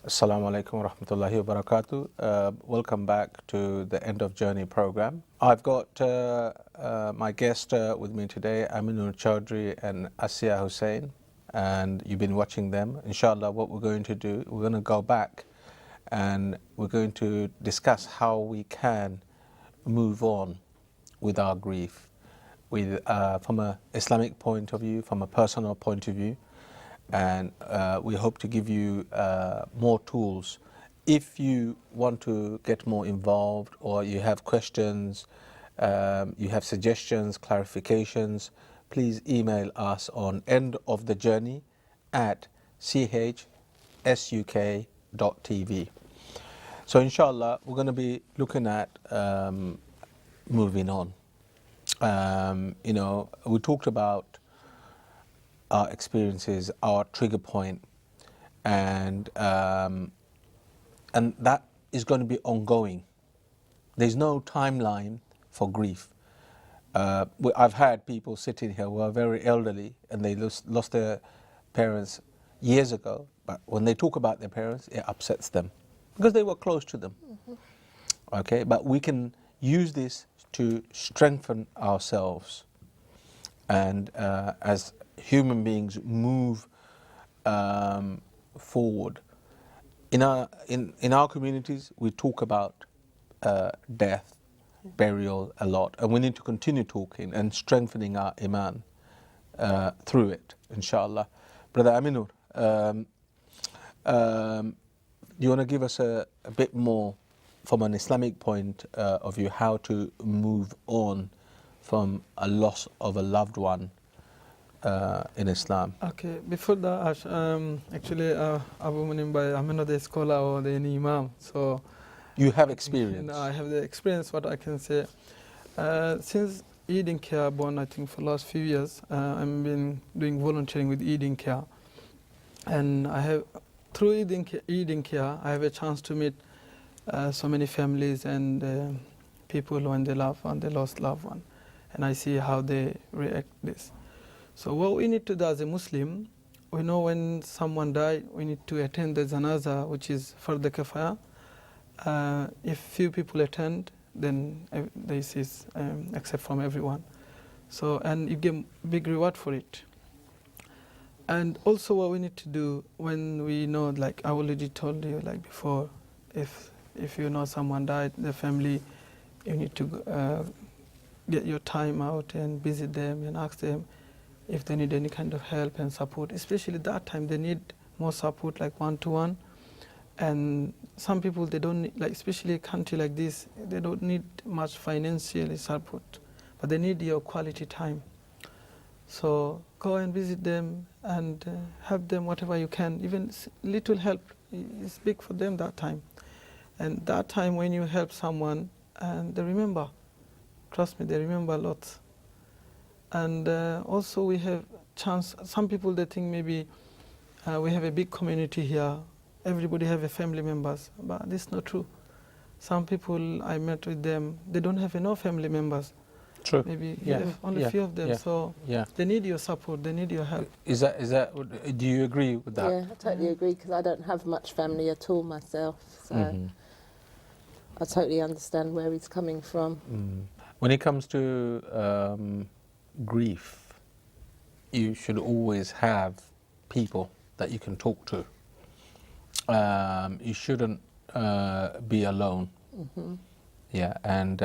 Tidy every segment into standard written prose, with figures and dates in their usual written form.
Assalamu alaikum wa rahmatullahi wa barakatuh. Welcome back to the End of Journey program. I've got my guest with me today, Aminur Chaudhry and Asiya Hussain, and you've been watching them. Inshallah, what we're going to do, we're going to go back and we're going to discuss how we can move on with our grief, from an Islamic point of view, from a personal point of view, and we hope to give you more tools. If you want to get more involved, or you have questions, you have suggestions, clarifications, please email us on endofthejourney@chsuk.tv. So inshallah, we're going to be looking at moving on. We talked about our experiences, our trigger point, and that is going to be ongoing. There's no timeline for grief. I've had people sitting here who are very elderly and they lost their parents years ago, but when they talk about their parents, it upsets them because they were close to them. Okay, but we can use this to strengthen ourselves, and as human beings move forward. In our communities, we talk about death, burial a lot, and we need to continue talking and strengthening our iman through it, inshallah. Brother Aminur, do you want to give us a bit more from an Islamic point of view, how to move on from a loss of a loved one in Islam? Okay, before that, actually, Abu Munim by I'm not a scholar or the imam, so You have experience. I have the experience. What I can say, since Eiding Care born, I think for the last few years, I've been doing volunteering with Eiding Care, and I have through Eiding Care, I have a chance to meet so many families and people when they lost loved one, and I see how they react this. So what we need to do as a Muslim, we know when someone died, we need to attend the janazah, which is farda kifaya. If few people attend, then this is accept from everyone. So, and you get big reward for it. And also what we need to do when we know, like I already told you, like before, if you know someone died, the family, you need to get your time out and visit them and ask them if they need any kind of help and support. Especially that time, they need more support, like one-to-one. And some people, they don't need, like especially a country like this, they don't need much financial support, but they need your quality time. So go and visit them and help them whatever you can. Even little help is big for them that time. And that time when you help someone, and they remember, trust me, they remember a lot. And also we have chance, some people they think maybe we have a big community here, everybody have a family members, but this is not true. Some people I met with them, they don't have enough family members. True. Maybe only a few of them, so they need your support, they need your help. Is that? Do you agree with that? Yeah, I totally agree, because I don't have much family at all myself, so I totally understand where he's coming from. When it comes to grief, you should always have people that you can talk to. You shouldn't be alone. Yeah, and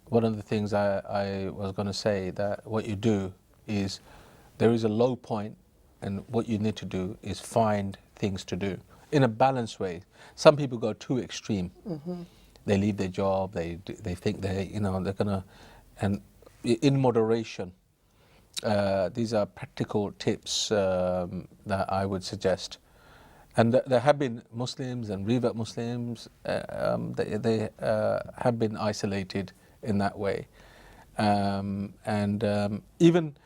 one of the things I was going to say, that what you do is, there is a low point, and what you need to do is find things to do in a balanced way. Some people go too extreme. They leave their job. They think they're gonna, and in moderation. These are practical tips that I would suggest. And there have been Muslims and revert Muslims, they have been isolated in that way. Even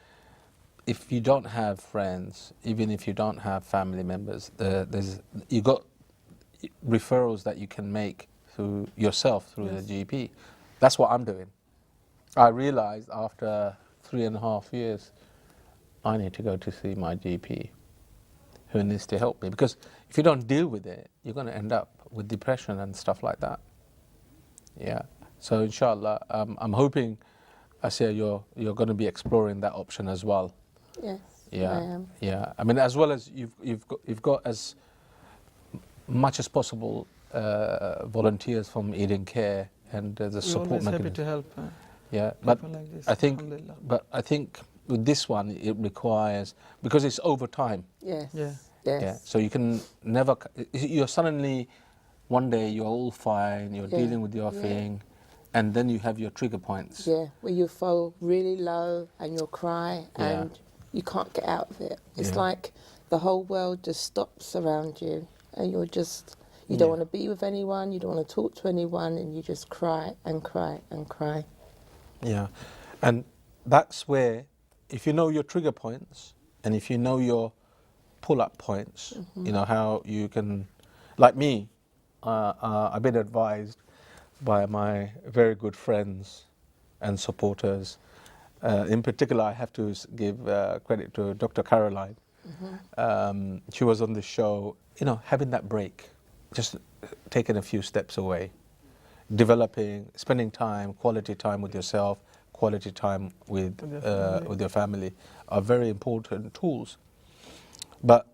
if you don't have friends, even if you don't have family members, you got referrals that you can make through yourself, through the GP. That's what I'm doing. I realized after 3.5 years, I need to go to see my GP. who needs to help me. Because if you don't deal with it, you're going to end up with depression and stuff like that. Yeah. So inshallah, I'm hoping, Asiya, you're going to be exploring that option as well. Yes, Yeah. I am. Yeah. I mean, as well as you've got as much as possible volunteers from Eden Care and the We're support always happy mechanism. to help Yeah, but people like this. I think, Alhamdulillah. but I think with this one it requires, because it's over time. Yes. Yeah. Yes. Yeah. So you can never. You're suddenly, one day you're all fine. You're Yeah, dealing with your yeah. thing, and then you have your trigger points. Yeah, where you fall really low and you'll cry Yeah. and you can't get out of it. It's Yeah. like the whole world just stops around you and you don't Yeah. want to be with anyone, you don't want to talk to anyone, and you just cry and cry and cry. Yeah, and that's where, if you know your trigger points and if you know your pull-up points, you know how you can, like me, I've been advised by my very good friends and supporters. In particular, I have to give credit to Dr. Caroline. She was on the show, you know, having that break, just taking a few steps away, developing, spending time, quality time with yourself, quality time with your family are very important tools. But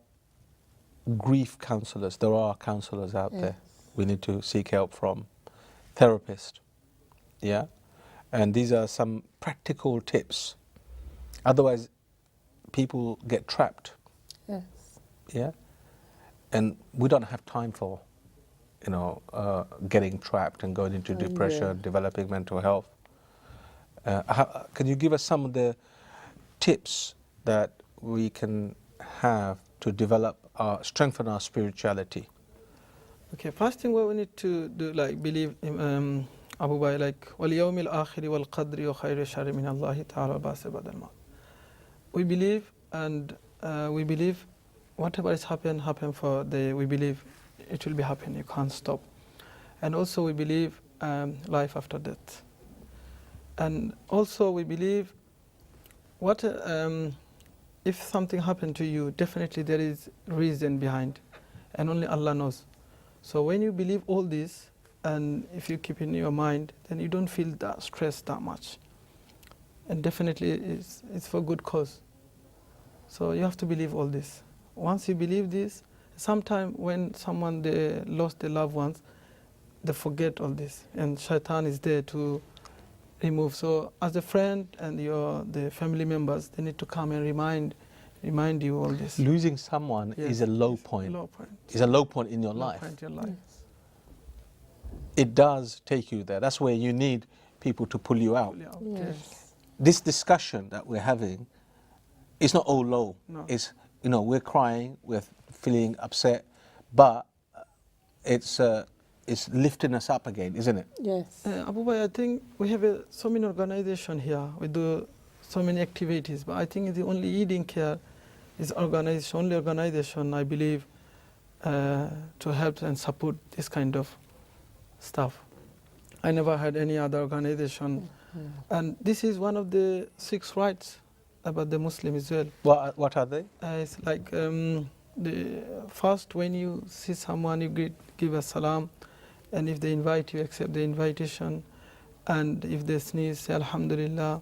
grief counselors, there are counselors out there we need to seek help from, therapists, yeah? And these are some practical tips. Otherwise, people get trapped, Yes. yeah? And we don't have time for, you know, getting trapped and going into depression, developing mental health. Can you give us some of the tips that we can have to develop, strengthen our spirituality? Okay, first thing what we need to do, like believe in Abu Bay, like وَالْيَوْمِ الْآخِرِ وَالْقَدْرِ وَخَيْرِ شَرِّ مِنَ اللَّهِ تَعَالَى وَبَعْثِ بَعْدَ الْمَوْتِ. We believe, and we believe whatever is happen for we believe it will be happen, you can't stop. And also we believe life after death. And also we believe what if something happened to you, definitely there is reason behind, and only Allah knows. So when you believe all this, and if you keep in your mind, then you don't feel that stress that much. And definitely it's for good cause. So you have to believe all this. Once you believe this, sometimes when someone they lost their loved ones, they forget all this, and shaitan is there to remove. So as a friend and the family members, they need to come and remind you all this. Losing someone is a low point. Low point. It's a low point in your Low life. point in your life. Yes. It does take you there. That's where you need people to pull you out. Yes. This discussion that we're having, it's not all low. No. It's, you know, we're crying, we're feeling upset, but it's lifting us up again, isn't it? Yes. Abu Bay, I think we have so many organizations here. We do so many activities, but I think the only Eden Care is only organization I believe to help and support this kind of stuff. I never had any other organization, and this is one of the 6 rights about the Muslim as well. What are they? It's like the first, when you see someone, you give a salam, and if they invite you, accept the invitation, and if they sneeze, say alhamdulillah,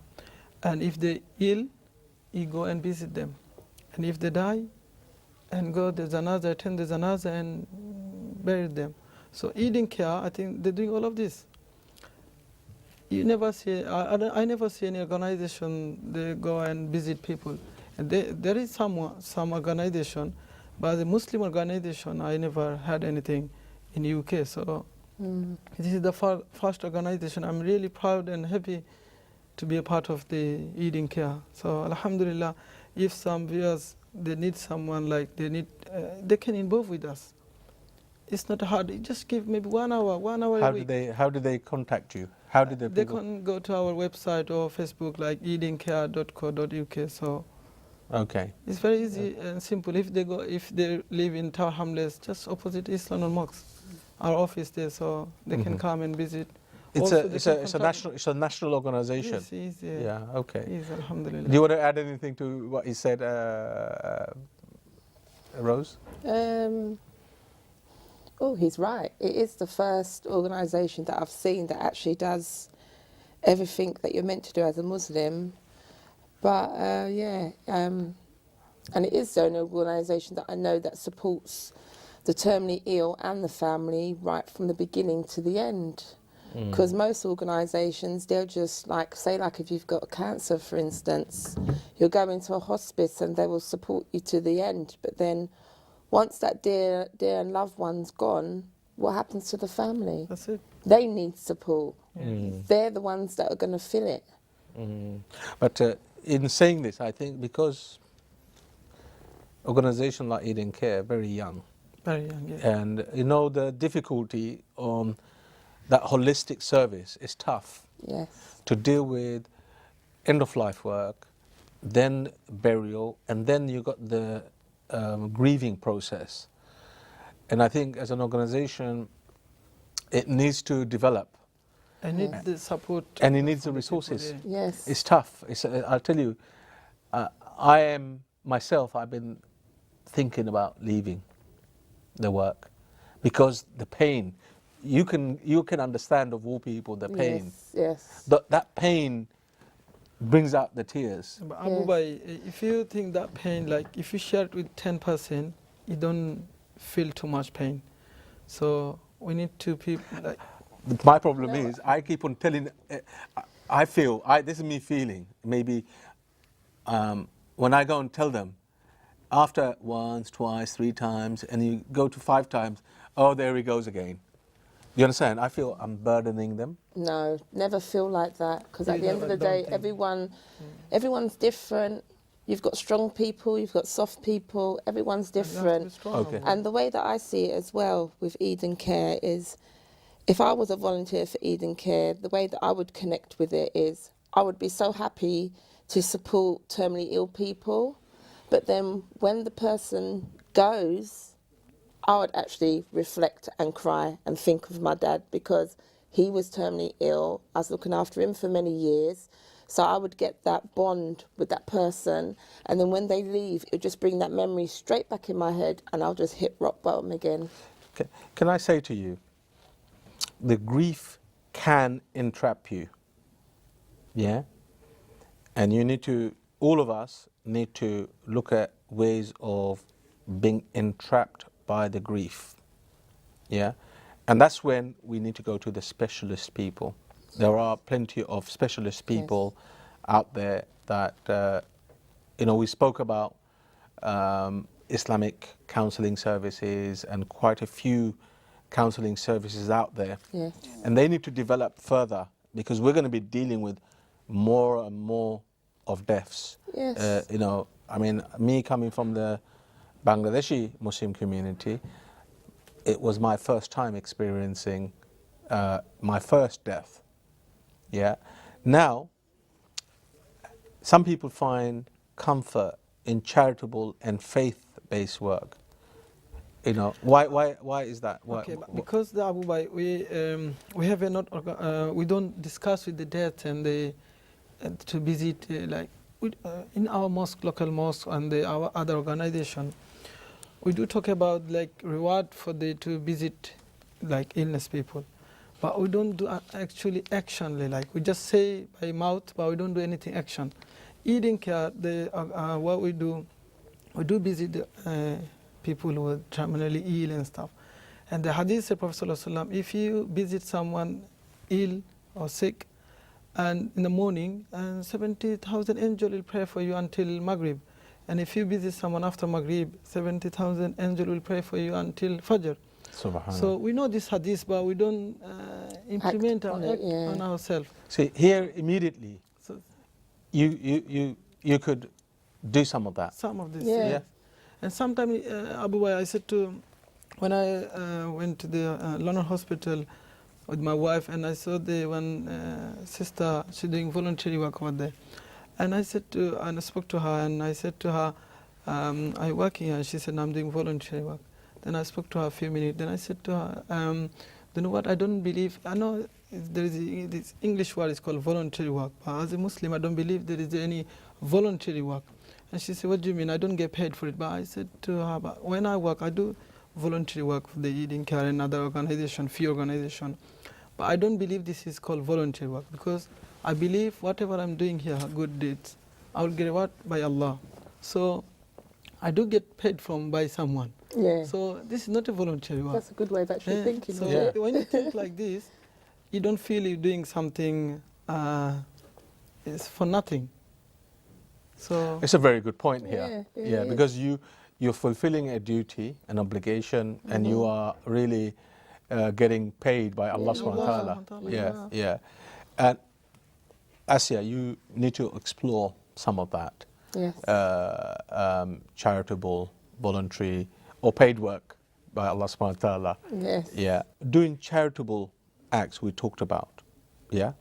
and if they ill, you go and visit them, and if they die, and go the janazah, attend the janazah and bury them. So Eden Care, I think they're doing all of this. You never see, I never see any organization they go and visit people. And there is some organization, but the Muslim organization, I never had anything in UK. So this is the first organization. I'm really proud and happy to be a part of the Eden Care. So alhamdulillah, if some viewers, they need someone like they can involve with us. It's not hard. You just give maybe 1 hour a week. How do they contact you? How do They can go to our website or Facebook, like edencare.co.uk. So Okay. it's very easy and simple. If they live in Tower Hamlets, just opposite East London Mosque, our office there, so they can come and visit. It's Also, a national organization. Yes, it is, Yeah. Okay. Yes, alhamdulillah. Do you want to add anything to what he said? Rose? Oh, he's right. It is the first organisation that I've seen that actually does everything that you're meant to do as a Muslim. But and it is the only organisation that I know that supports the terminally ill and the family right from the beginning to the end. Because most organisations, they'll just say if you've got cancer, for instance, you'll go into a hospice and they will support you to the end. But then once that dear and loved one's gone, what happens to the family? That's it. They need support. They're the ones that are going to fill it. But in saying this, I think because organisations like Eden Care are very young, Very young, yeah. and the difficulty on that holistic service is tough. Yes. To deal with end-of-life work, then burial, and then you got the grieving process. And I think as an organisation, it needs to develop. I need the support. And it needs the from people resources. there. Yes. It's tough. I'll tell you, I've been thinking about leaving the work because the pain, you can understand of all people the pain. Yes. That pain brings out the tears. But Abu Bai, if you think that pain, if you share it with 10%, you don't feel too much pain. So we need to people My problem is I keep on telling, this is me feeling, maybe when I go and tell them, after once, twice, 3 times, and you go to 5 times, oh, there he goes again. You understand? I feel I'm burdening them. No, never feel like that. Because at You the end of the never day, don't everyone's different. You've got strong people, you've got soft people. Everyone's different. Okay. And the way that I see it as well with Eden Care is, if I was a volunteer for Eden Care, the way that I would connect with it is I would be so happy to support terminally ill people. But then when the person goes, I would actually reflect and cry and think of my dad because he was terminally ill. I was looking after him for many years. So I would get that bond with that person. And then when they leave, it would just bring that memory straight back in my head and I'll just hit rock bottom again. Can I say to you, the grief can entrap you. Yeah? And all of us need to look at ways of being entrapped by the grief. Yeah? And that's when we need to go to the specialist people. There are plenty of specialist people out there that, we spoke about Islamic counselling services and quite a few counselling services out there. Yes. And they need to develop further because we're going to be dealing with more and more of deaths. Yes. Me coming from the Bangladeshi Muslim community, it was my first time experiencing my first death. Yeah. Now, some people find comfort in charitable and faith-based work. Why is that? Okay, but because the Abu Bai, we have we don't discuss with the dead and to visit in our mosque, local mosque, and our other organization. We do talk about reward for to visit illness people, but we don't do actually action. We just say by mouth, but we don't do anything action. Eden Care, what we do visit people who are terminally ill and stuff. And the hadith said, Prophet ﷺ, if you visit someone ill or sick, and in the morning, 70,000 angels will pray for you until Maghrib. And if you visit someone after Maghrib, 70,000 angels will pray for you until Fajr. So we know this hadith, but we don't implement on ourselves. See, here immediately, so, you could do some of that. Some of this, yeah. And sometimes, Abu Bai, I said when I went to the London hospital with my wife, and I saw the one sister, she doing voluntary work over there. And I spoke to her, and I said to her, are you working here? And she said, no, I'm doing voluntary work. Then I spoke to her a few minutes. Then I said to her, you know what, I don't believe, I know there is this English word is called voluntary work, but as a Muslim, I don't believe there is any voluntary work. And she said, what do you mean? I don't get paid for it. But I said to her, but when I work, I do voluntary work for the Eiding Care and other organization, fee organization. But I don't believe this is called voluntary work, because I believe whatever I'm doing here, good deeds, I will get reward by Allah. So I do get paid by someone. Yeah. So this is not a voluntary work. That's a good way of actually thinking So of it. when you think like this, you don't feel you're doing something is for nothing. So It's a very good point here. Yeah, it Yeah, is. because you're fulfilling a duty, an obligation, and you are really getting paid by Allah subhanahu wa ta'ala. Yeah, yeah. And Asya, you need to explore some of that. Yes. Charitable, voluntary, or paid work by Allah subhanahu wa ta'ala. Yes. Yeah. Doing charitable acts we talked about. Yeah.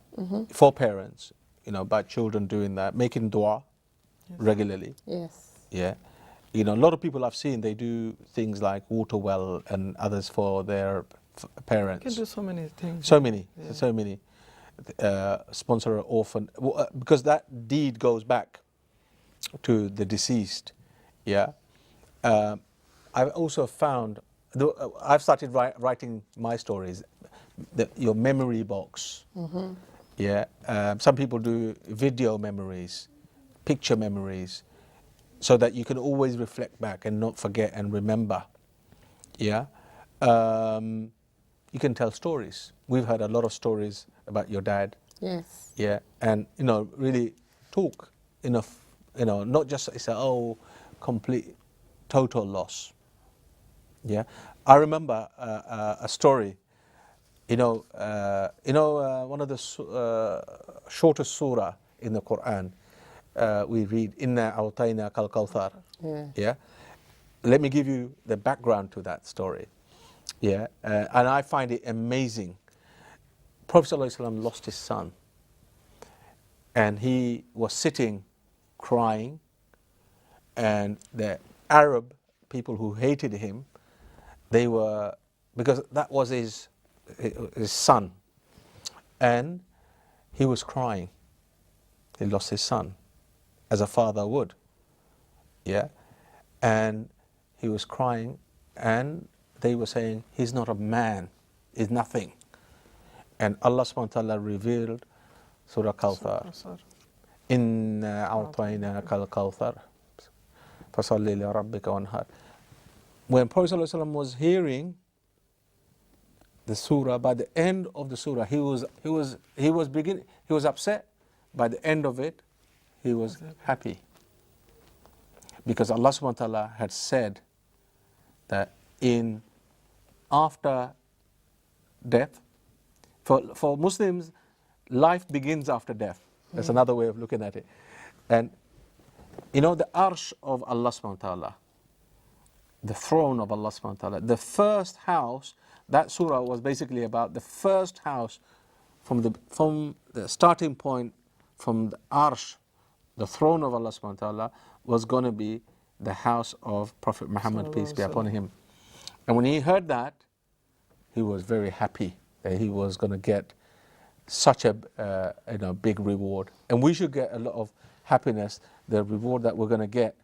For parents, by children doing that, making dua regularly. Yes. Yeah. A lot of people I've seen, they do things like water well and others for their parents. You can do so many things. So many. Sponsor an orphan, because that deed goes back to the deceased. Yeah. I've also found, I've started writing my stories, your memory box. Yeah. Some people do video memories, picture memories, so that you can always reflect back and not forget and remember. Yeah. You can tell stories. We've heard a lot of stories about your dad. Yes. Yeah. And, really talk enough, not just say, complete, total loss. Yeah. I remember a story, one of the shortest surah in the Quran, we read, Inna a'tayna kal kawthar. Yeah. Yeah. Let me give you the background to that story. Yeah. And I find it amazing. Prophet ﷺ lost his son, and he was sitting crying, and the Arab people who hated him, because that was his son, and he was crying. He lost his son, as a father would. Yeah. And he was crying, and they were saying, he's not a man, he's nothing. And Allah subhanahu wa ta'ala revealed Surah Kawthar. Inna a'tayna kal kawthar. Fasalli li rabbika wanhar. When Prophet ﷺ was hearing the surah, by the end of the surah, he was upset. By the end of it, he was happy. Because Allah subhanahu wa ta'ala had said that after death, for Muslims, life begins after death. That's another way of looking at it. And the arsh of Allah subhanahu wa ta'ala, the throne of Allah subhanahu wa ta'ala, the first house, that surah was basically about the first house from the starting point, from the arsh, the throne of Allah subhanahu wa ta'ala, was going to be the house of Prophet Muhammad, peace be upon him. And when he heard that, he was very happy that he was going to get such a big reward. And we should get a lot of happiness, the reward that we're going to get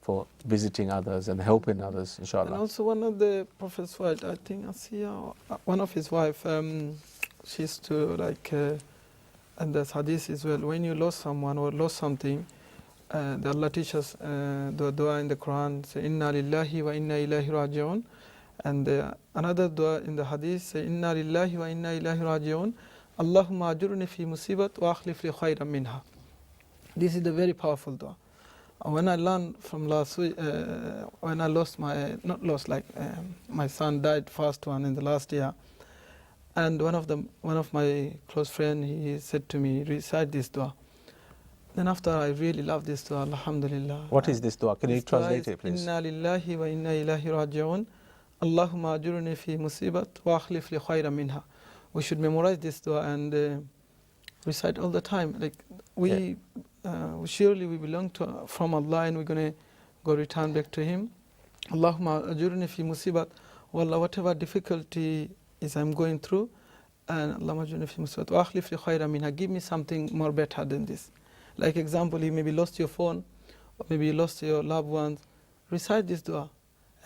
for visiting others and helping others, inshallah. And also one of the Prophet's wives, I think Asiya, one of his wife, she used to and there's hadith as well, when you lost someone or lost something, the Allah teaches the dua in the Quran, say, Inna lillahi wa inna ilahi raji'un. And another dua in the hadith, say, Inna lillahi wa inna ilahi raji'un. Allahumma ajurni fi musibat wa akhlif li khayran minha. This is the very powerful dua. When I learned from last week, when I lost my son died first one in the last year, and one of my close friends, he said to me, recite this dua. Then after, I really love this dua, alhamdulillah. What is this dua? Can you translate it, please? Inna lillahi wa inna ilahi raji'un. Allahumma ajurni fi musibat wa akhlif li khayran minha. We should memorize this dua and recite all the time. Surely we belong from Allah, and we're going to go return back to Him. Allahumma ajurni fi musibat. Wallah, whatever difficulty is I'm going through, and Allahumma ajurni fi musibat wa akhlif li khayran minha. Give me something more better than this. Like example, you maybe lost your phone, or maybe you lost your loved ones, recite this dua,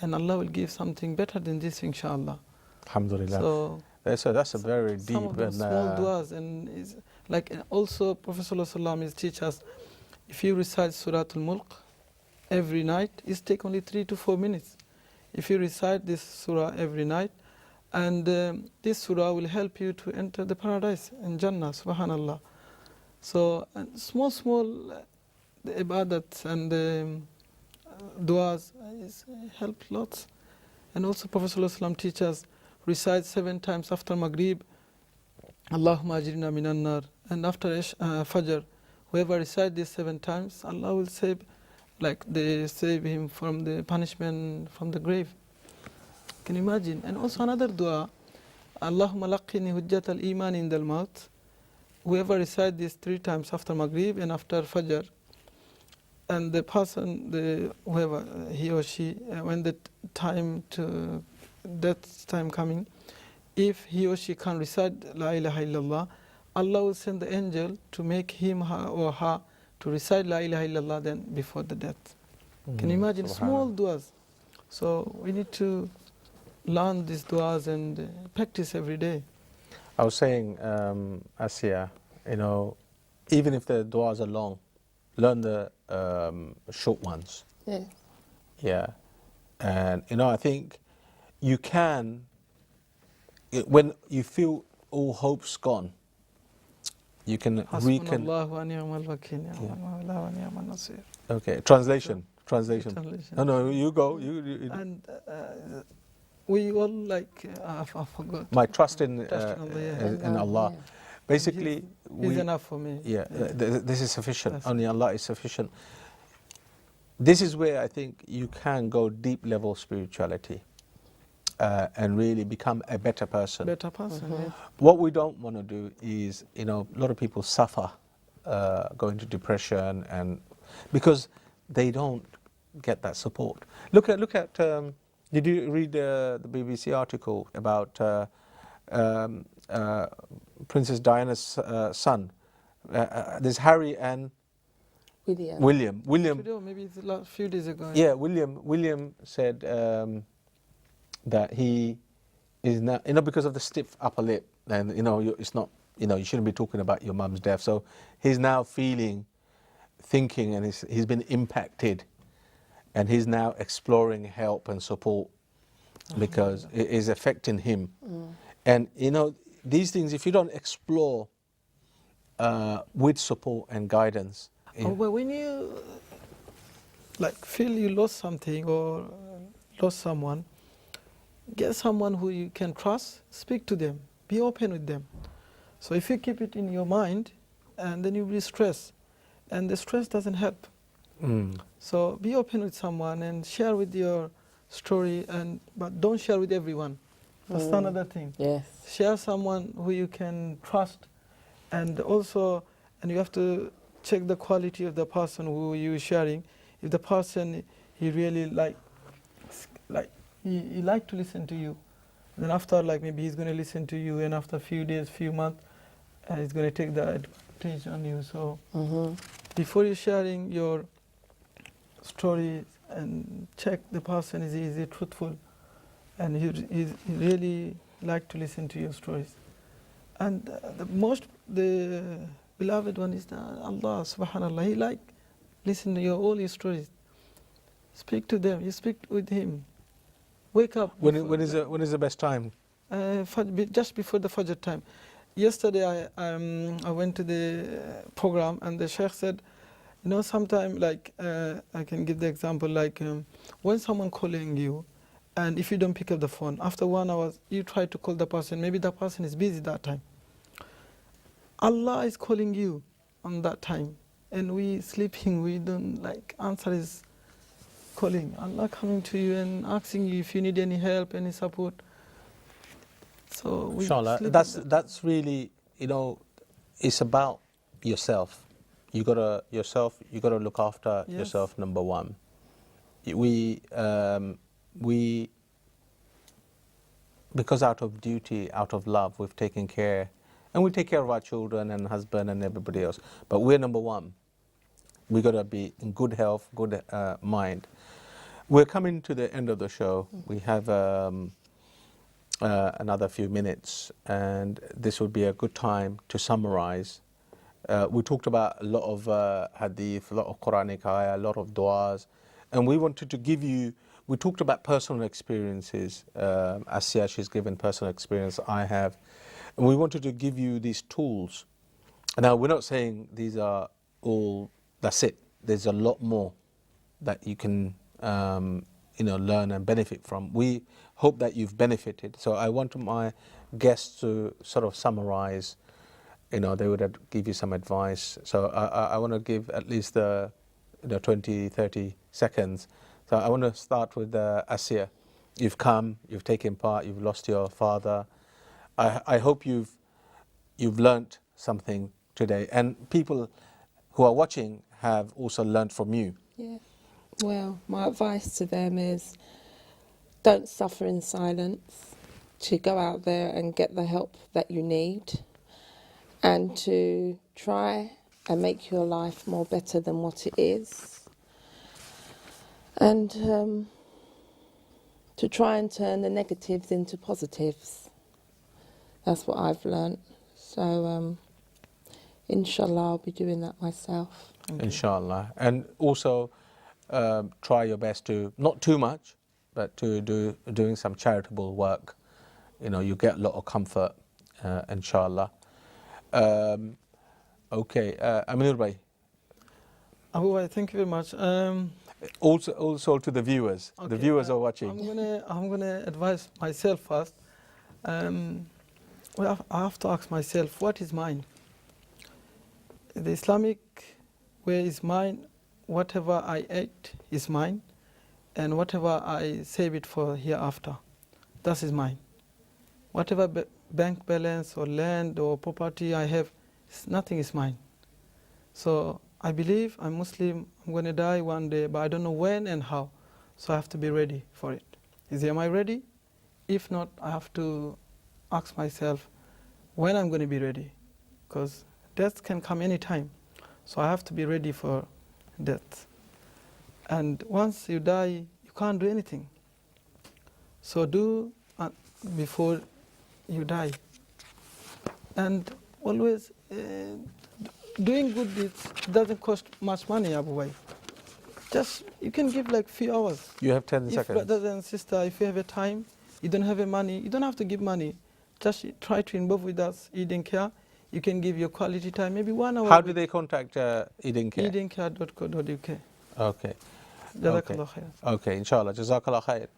and Allah will give something better than this, inshallah. Alhamdulillah. So that's a very deep some of those and small duas, and is like also Prophet ﷺ is teach us, if you recite Surah Al-Mulk every night, it takes only 3 to 4 minutes. If you recite this surah every night, and this surah will help you to enter the paradise in Jannah, subhanallah. So small the ibadats and the duas help lots. And also Prophet ﷺ teaches, recite 7 times after Maghrib, Allahumma ajirna minan nar, and after Fajr, whoever recite this 7 times, Allah will save, like they save him from the punishment from the grave. Can you imagine? And also another dua, Allahumma laqini hujjat al-iman in the maut. Whoever recite this 3 times after Maghrib and after Fajr, and the person, whoever he or she, when the time to death time coming, if he or she can recite La ilaha illallah, Allah will send the angel to make him or her to recite La ilaha illallah then before the death. Can you imagine? Small duas. So we need to learn these duas and practice every day. I was saying, Asiya, even if the duas are long, learn the short ones. Yeah. Yeah. And, I think you can, when you feel all hope's gone, you can Hasbunallahu wa ni'mal wakeel, ni'mal mawla wa ni'mal nasir. Okay, translation. No, you go. And we all I forgot. My trust in in Allah. yeah. Basically, He's enough for me. Yeah, this is sufficient. That's Only Allah is sufficient. This is where I think you can go deep level spirituality and really become a better person. Better person. Yeah. What we don't want to do is, a lot of people suffer, go into depression, and because they don't get that support. Look at. Did you read the BBC article about Princess Diana's son? There's Harry and William. Maybe it's a few days ago. Yeah, William said that he is now, because of the stiff upper lip, and it's not, you shouldn't be talking about your mum's death. So he's now thinking, and he's been impacted, and he's now exploring help and support because it is affecting him. And these things, if you don't explore with support and guidance. Well, when you feel you lost something or lost someone, get someone who you can trust, speak to them, be open with them. So if you keep it in your mind, and then you'll be stressed, and the stress doesn't help. So be open with someone and share with your story, but don't share with everyone. That's another thing. Yes. Share someone who you can trust, and you have to check the quality of the person who you're sharing. If the person he really he like to listen to you, then after maybe he's going to listen to you, and after a few days, few months, he's going to take the advantage on you. So before you're sharing your story, and check the person, is he truthful, and he really like to listen to your stories. And the beloved one is Allah subhanallah. He like listen to all your stories. Speak to them. You speak with him. Wake up. When is the best time? Just before the Fajr time. Yesterday I went to the program, and the Sheikh said, sometimes I can give the example when someone calling you, and if you don't pick up the phone, after 1 hour you try to call the person, maybe the person is busy that time. Allah is calling you on that time, and we sleeping, we don't answer his calling. Allah coming to you and asking you if you need any help, any support. So we Inshallah, that's really, it's about yourself. You gotta look after yourself. Number one. We because out of duty, out of love, we've taken care, and we take care of our children and husband and everybody else. But we're number one. we got to be in good health, good mind. We're coming to the end of the show. We have another few minutes, and this would be a good time to summarize. We talked about a lot of hadith, a lot of Quranic ayah, a lot of du'as, and we wanted to give you, we talked about personal experiences. Asya, she's given personal experience, I have. And we wanted to give you these tools. Now, we're not saying these are all, that's it. There's a lot more that you can learn and benefit from. We hope that you've benefited. So I want my guests to sort of summarize. They would give you some advice. So I want to give at least 20, 30 seconds. So I want to start with Asya. You've come, you've taken part, you've lost your father. I hope you've learnt something today, and people who are watching have also learnt from you. Yeah. Well, my advice to them is don't suffer in silence, to go out there and get the help that you need, and to try and make your life more better than what it is, and to try and turn the negatives into positives. That's what I've learnt. So inshallah I'll be doing that myself. Inshallah. And also try your best to, not too much, but to doing some charitable work. You get a lot of comfort, inshallah. Okay, Aminur Bhai. Abu Bhai, thank you very much. Also to the viewers. Okay, The viewers are watching. I'm gonna advise myself first. Well, I have to ask myself, what is mine? The Islamic way is mine. Whatever I eat is mine, and whatever I save it for hereafter, that is mine. Whatever bank balance or land or property I have, nothing is mine. So I believe I'm Muslim. I'm going to die one day, but I don't know when and how. So I have to be ready for it. Am I ready? If not, I have to ask myself when I'm going to be ready, because death can come anytime. So I have to be ready for death. And once you die, you can't do anything. So do before you die. And always doing good deeds doesn't cost much money, Abu Bhai. Just, you can give like few hours. You have 10 seconds. Brothers and sisters, if you have a time, you don't have a money, you don't have to give money. Just try to involve with us, Eiding Care. You can give your quality time, maybe 1 hour. How do they contact Eiding Care? eidingcare.co.uk. Okay. Jazakallah khair. Okay, inshallah. Jazakallah khair.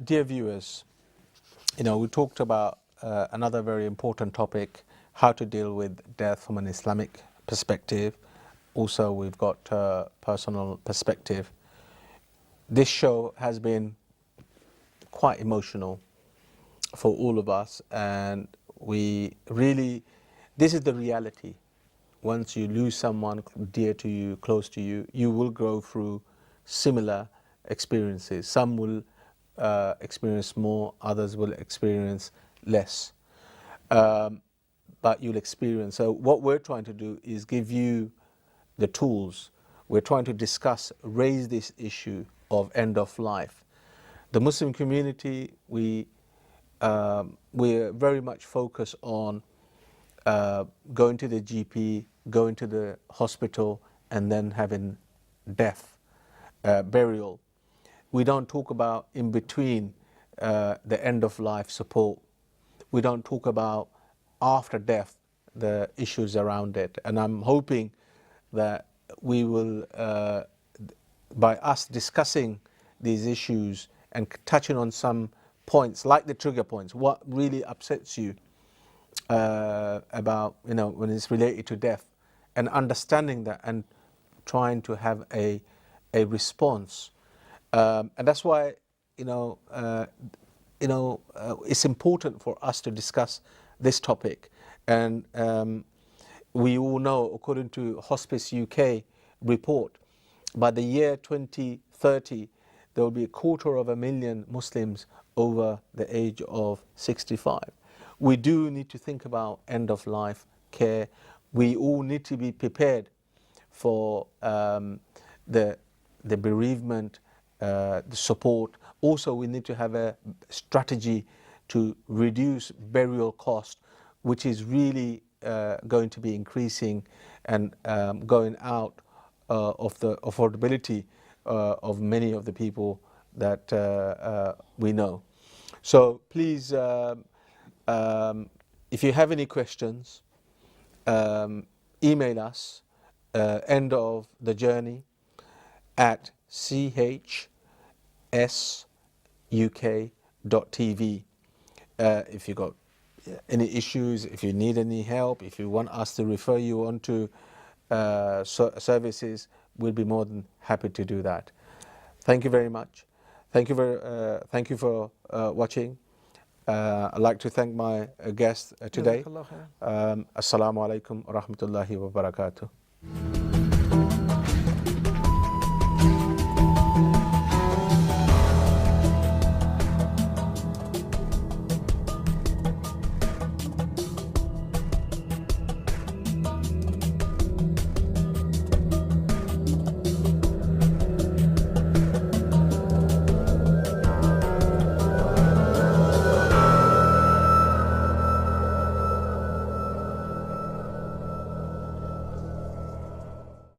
Dear viewers, we talked about another very important topic, how to deal with death from an Islamic perspective. Also, we've got personal perspective. This show has been quite emotional for all of us, and we really, this is the reality. Once you lose someone dear to you, close to you, you will go through similar experiences. Some will experience more, others will experience less. But you'll experience. So what we're trying to do is give you the tools. We're trying to discuss, raise this issue of end of life. The Muslim community, we're very much focused on going to the GP, going to the hospital, and then having death, burial. We don't talk about in between the end of life support. We don't talk about after death, the issues around it. And I'm hoping that we will, by us discussing these issues and touching on some points, like the trigger points, what really upsets you about, when it's related to death, and understanding that and trying to have a response. And that's why, it's important for us to discuss this topic. And we all know, according to Hospice UK report, by the year 2030, there will be 250,000 Muslims over the age of 65. We do need to think about end of life care. We all need to be prepared for the bereavement, the support. Also, we need to have a strategy to reduce burial cost, which is really going to be increasing and going out of the affordability of many of the people that we know. So please, if you have any questions, email us end of the journey at chsuk.tv. If you got any issues, if you need any help, if you want us to refer you on to services, we'll be more than happy to do that. Thank you very much. Thank you for watching. I'd like to thank my guest today. Jazakallah khair. Assalamu alaikum wa rahmatullahi wa barakatuh.